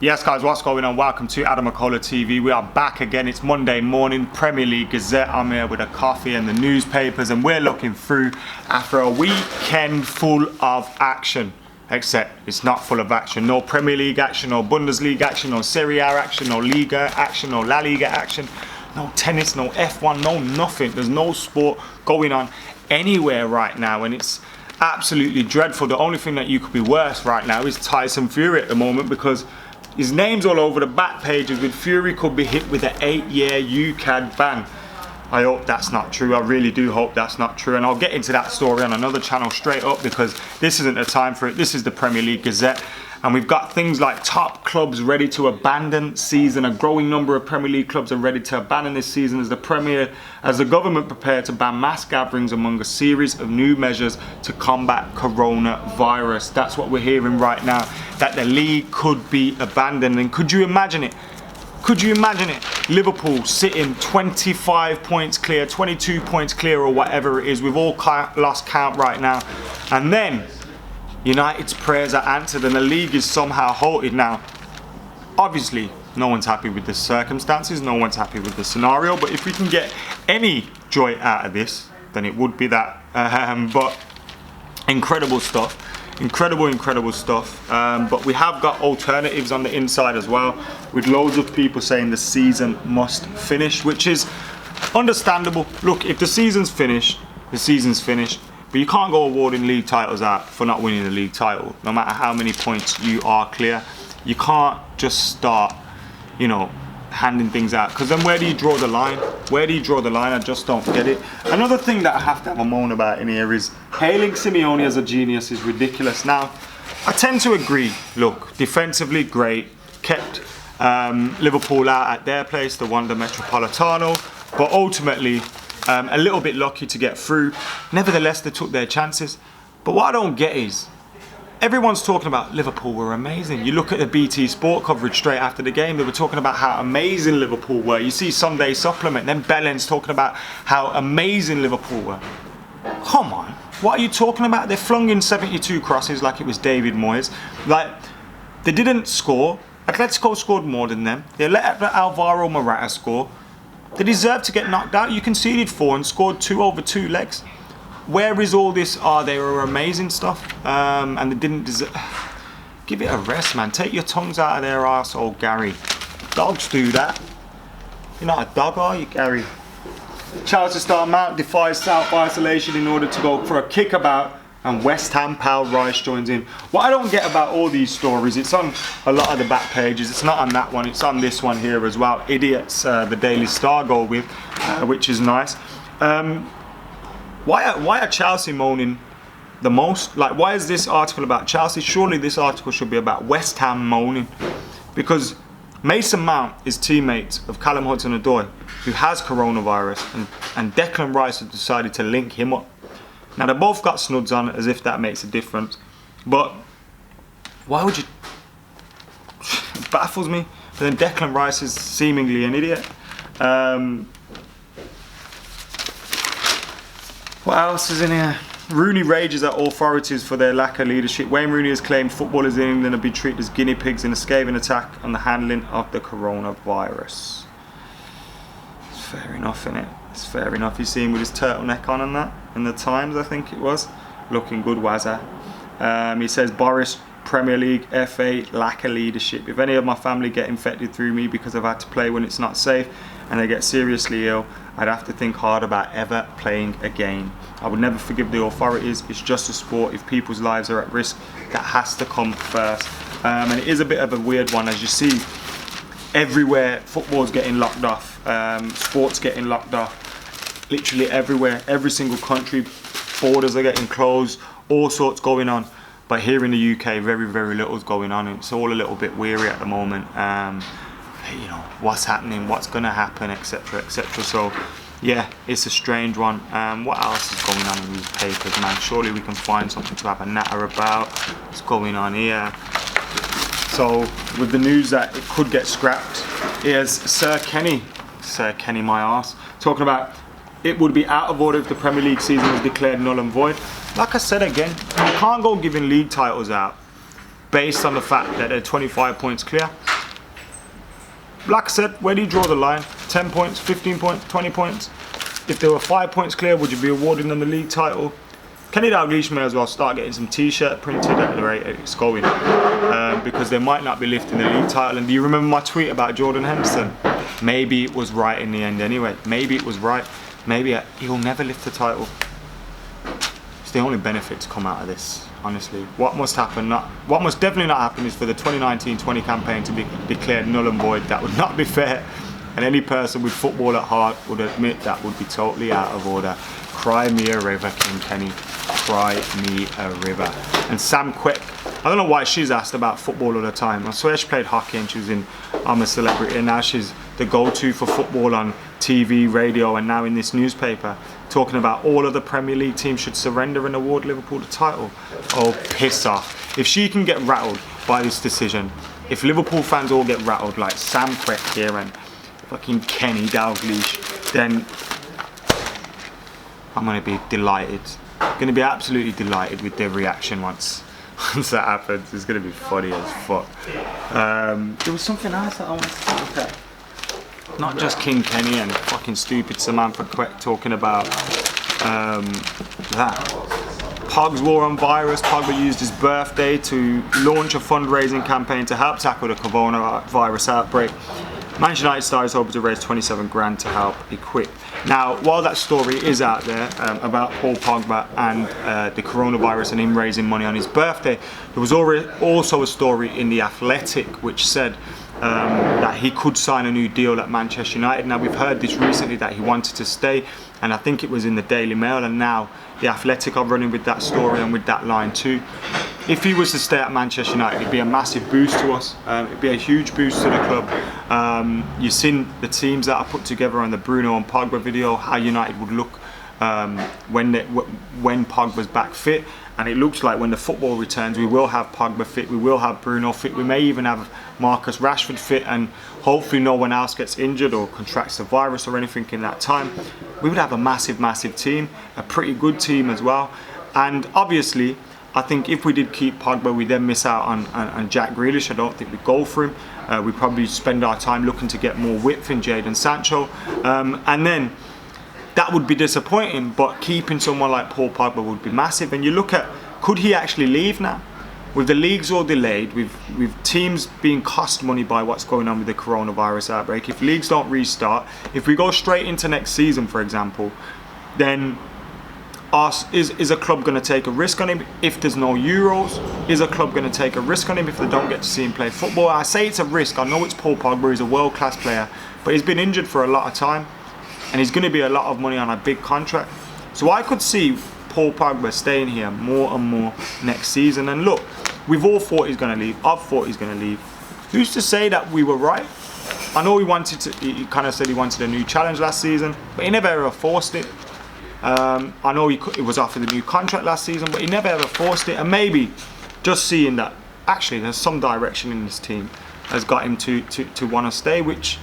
Yes guys, what's going on? Welcome to AdamMcKola TV. We are back again. It's Monday morning, Premier League Gazette. I'm here with a coffee and the newspapers, and we're looking through after a weekend full of action. Except it's not full of action. No Premier League action, no Bundesliga action, no Serie A action, no Liga action, no La Liga action, no tennis, no F1, no nothing. There's no sport going on anywhere right now, and it's absolutely dreadful. The only thing that you could be worse right now is Tyson Fury at the moment, because his name's all over the back pages with Fury could be hit with an 8-year UCAD ban. I hope that's not true. I really do hope that's not true. And I'll get into that story on another channel straight up, because this isn't the time for it. This is the Premier League Gazette. And we've got things like top clubs ready to abandon season. A growing number of Premier League clubs are ready to abandon this season as the government prepare to ban mass gatherings among a series of new measures to combat coronavirus. That's what we're hearing right now, that the league could be abandoned. And could you imagine it? Could you imagine it? Liverpool sitting 25 points clear, 22 points clear, or whatever it is. We've all lost count right now. And then United's prayers are answered and the league is somehow halted now. Obviously, no one's happy with the circumstances, no one's happy with the scenario, but if we can get any joy out of this, then it would be that. But incredible stuff. Incredible stuff. But we have got alternatives on the inside as well, with loads of people saying the season must finish, which is understandable. Look, if the season's finished, the season's finished. But you can't go awarding league titles out for not winning the league title, no matter how many points you are clear. You can't just start, handing things out, because then where do you draw the line? Where do you draw the line? I just don't get it. Another thing that I have to have a moan about in here is hailing Simeone as a genius is ridiculous. Now, I tend to agree. Look, defensively great, kept Liverpool out at their place, the Wanda Metropolitano, but ultimately a little bit lucky to get through. Nevertheless, they took their chances. But what I don't get is, everyone's talking about Liverpool were amazing. You look at the BT Sport coverage straight after the game, they were talking about how amazing Liverpool were. You see Sunday Supplement, then Bellin's talking about how amazing Liverpool were. Come on, what are you talking about? They flung in 72 crosses like it was David Moyes. Like, they didn't score. Atletico scored more than them. They let Alvaro Morata score. They deserved to get knocked out. You conceded 4 and scored 2 over 2 legs. Where is all this? They were amazing stuff, and they didn't deserve. Give it a rest, man. Take your tongues out of their arsehole, Gary. Dogs do that. You're not a dog, are you, Gary? Chelsea star Mount defies self-isolation in order to go for a kickabout, and West Ham pal Rice joins in. What I don't get about all these stories, it's on a lot of the back pages. It's not on that one. It's on this one here as well. Idiots, the Daily Star go with, which is nice. Why are Chelsea moaning the most? Like, why is this article about Chelsea? Surely this article should be about West Ham moaning, because Mason Mount is teammate of Callum Hudson-Odoi, who has coronavirus, and Declan Rice has decided to link him up. Now, they both got snuds on, as if that makes a difference, but why would you? It baffles me. But then Declan Rice is seemingly an idiot. What else is in here? Rooney rages at authorities for their lack of leadership. Wayne Rooney has claimed footballers in England have been treated as guinea pigs in a scathing attack on the handling of the coronavirus. It's fair enough, innit? It's fair enough. You see him with his turtleneck on and that, in the Times, I think it was. Looking good, Wazza. He says, Boris, Premier League, FA, lack of leadership. If any of my family get infected through me because I've had to play when it's not safe and they get seriously ill, I'd have to think hard about ever playing again. I would never forgive the authorities. It's just a sport. If people's lives are at risk, that has to come first. And it is a bit of a weird one, as you see. Everywhere, football's getting locked off. Sports getting locked off. Literally everywhere. Every single country, borders are getting closed. All sorts going on. But here in the UK, very little is going on. It's all a little bit weary at the moment. What's happening, what's going to happen, etc, etc. So yeah, it's a strange one. What else is going on in these papers, man? Surely we can find something to have a natter about. What's going on here? So with the news that it could get scrapped, here's Sir Kenny my arse, talking about it would be out of order if the Premier League season was declared null and void. Like I said again, you can't go giving league titles out based on the fact that they're 25 points clear. like I said, where do you draw the line? 10 points, 15 points, 20 points? If there were 5 points clear, would you be awarding them the league title? Kenny Dalglish may as well start getting some t-shirt printed at the rate it's going, because they might not be lifting the league title. And do you remember my tweet about Jordan Henderson? Maybe it was right in the end anyway. Maybe it was right. Maybe he'll never lift the title. It's the only benefit to come out of this, honestly. What must definitely not happen is for the 2019-20 campaign to be declared null and void. That would not be fair. And any person with football at heart would admit that would be totally out of order. Cry me a river, King Kenny. Cry me a river. And Sam Quick, I don't know why she's asked about football all the time. I swear she played hockey and she was in I'm a Celebrity, and now she's the go-to for football on TV, radio, and now in this newspaper, talking about all of the Premier League teams should surrender and award Liverpool the title. Oh, piss off. If she can get rattled by this decision, if Liverpool fans all get rattled like Sam Quick here and fucking Kenny Dalglish, then I'm going to be delighted. Going to be absolutely delighted with their reaction once that happens. It's going to be funny as fuck. There was something else that I wanted to talk about. Not just King Kenny and fucking stupid Samantha Quick talking about that. Pog's war on virus. Pogba used his birthday to launch a fundraising campaign to help tackle the coronavirus outbreak. Manchester United star is hoping to raise 27 grand to help equip. Now, while that story is out there about Paul Pogba and the coronavirus and him raising money on his birthday, there was also a story in The Athletic which said that he could sign a new deal at Manchester United. Now, we've heard this recently that he wanted to stay, and I think it was in the Daily Mail, and now The Athletic are running with that story and with that line too. If he was to stay at Manchester United, it'd be a massive boost to us. It'd be a huge boost to the club. You've seen the teams that are put together on the Bruno and Pogba video, how United would look when Pogba's back fit. And it looks like when the football returns, we will have Pogba fit, we will have Bruno fit, we may even have Marcus Rashford fit, and hopefully no one else gets injured or contracts the virus or anything in that time. We would have a massive, massive team, a pretty good team as well. And obviously, I think if we did keep Pogba, we then miss out on Jack Grealish. I don't think we'd go for him. We'd probably spend our time looking to get more width in Jadon Sancho. And then that would be disappointing, but keeping someone like Paul Pogba would be massive. And you look at, could he actually leave now? With the leagues all delayed, with teams being cost money by what's going on with the coronavirus outbreak, if leagues don't restart, if we go straight into next season, for example, then is a club going to take a risk on him if there's no Euros? Is a club going to take a risk on him if they don't get to see him play football? I say it's a risk. I know it's Paul Pogba, he's a world-class player, but he's been injured for a lot of time, and he's going to be a lot of money on a big contract. So I could see Paul Pogba staying here more and more next season. And look, we've all thought he's going to leave. I've thought he's going to leave. Who's to say that we were right? I know he kind of said he wanted a new challenge last season, but he never ever forced it. I know he was offered a new contract last season, but he never ever forced it. And maybe just seeing that actually there's some direction in this team has got him to want to stay, which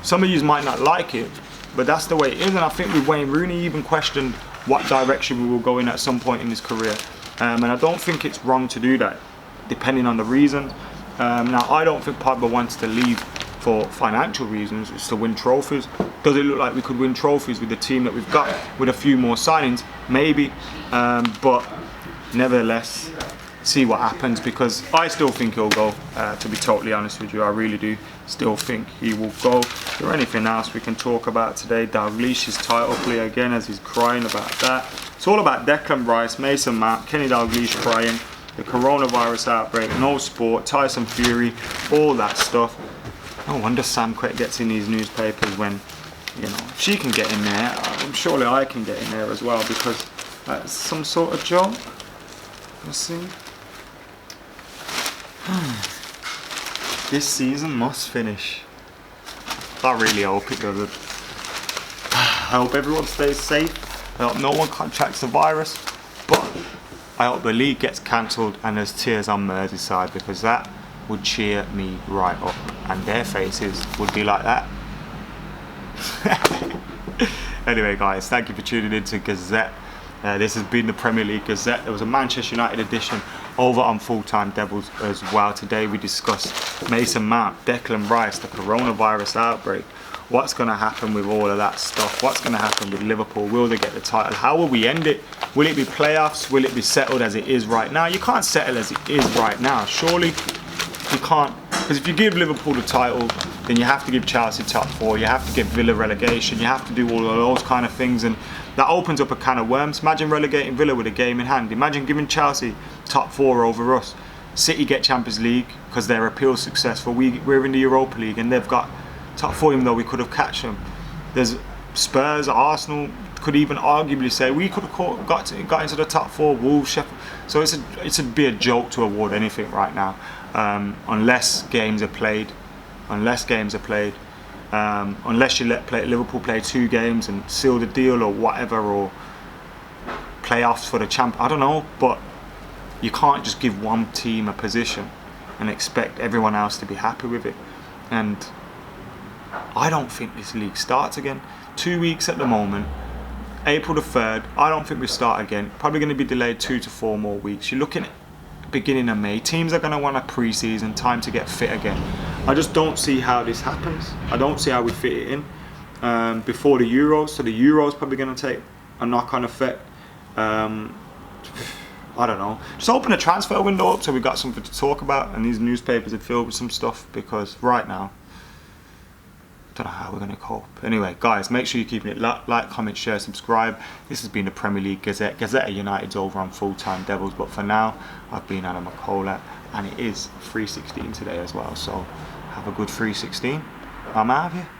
some of you might not like it, but that's the way it is. And I think with Wayne Rooney even questioned what direction we will go in at some point in his career. And I don't think it's wrong to do that, depending on the reasons. Now, I don't think Pogba wants to leave for financial reasons. It's to win trophies. Does it look like we could win trophies with the team that we've got with a few more signings? Maybe. But nevertheless, see what happens, because I still think he'll go, to be totally honest with you. I really do still think he will go. Is there anything else we can talk about today? Dalglish's title play again, as he's crying about that. It's all about Declan Rice, Mason Mount, Kenny Dalglish crying, the coronavirus outbreak, no sport, Tyson Fury, all that stuff. No wonder Sam Quick gets in these newspapers when, you know, if she can get in there, surely I can get in there as well, because that's some sort of job. Let's see. This season must finish. I really hope it doesn't. I hope everyone stays safe. I hope no one contracts the virus. But I hope the league gets cancelled and there's tears on Merseyside, because that would cheer me right up. And their faces would be like that. Anyway, guys, thank you for tuning in to Gazette. This has been the Premier League Gazette. There was a Manchester United edition over on Full Time Devils as well. Today we discuss Mason Mount, Declan Rice, the coronavirus outbreak. What's going to happen with all of that stuff? What's going to happen with Liverpool? Will they get the title? How will we end it? Will it be playoffs? Will it be settled as it is right now? You can't settle as it is right now. Surely you can't. Because if you give Liverpool the title, then you have to give Chelsea top 4. You have to give Villa relegation. You have to do all of those kind of things. And that opens up a can of worms. Imagine relegating Villa with a game in hand. Imagine giving Chelsea top 4 over us. City get Champions League because their appeal's successful. We're in the Europa League and they've got top 4, even though we could have catch them. There's Spurs, Arsenal could even arguably say we could have got into the top 4. Wolves, Sheffield. So it'd be a joke to award anything right now, unless games are played. Unless you let Liverpool play 2 games and seal the deal or whatever, or playoffs for the champ. I don't know, but you can't just give one team a position and expect everyone else to be happy with it. And I don't think this league starts again. 2 weeks at the moment. April the 3rd. I don't think we start again. Probably going to be delayed 2 to 4 more weeks. You're looking at beginning of May. Teams are going to want a pre-season, time to get fit again. I just don't see how this happens. I don't see how we fit it in before the Euros. So the Euros probably going to take a knock-on effect. I don't know. Just open a transfer window up so we got something to talk about, and these newspapers are filled with some stuff, because right now I don't know how we're going to cope. Anyway, guys, make sure you're keeping it like, comment, share, subscribe. This has been the Premier League Gazette. Gazette of United's over on Full Time Devils, but for now, I've been AdamMcKola, and it is 3:16 today as well. So have a good 3:16. I'm out of here.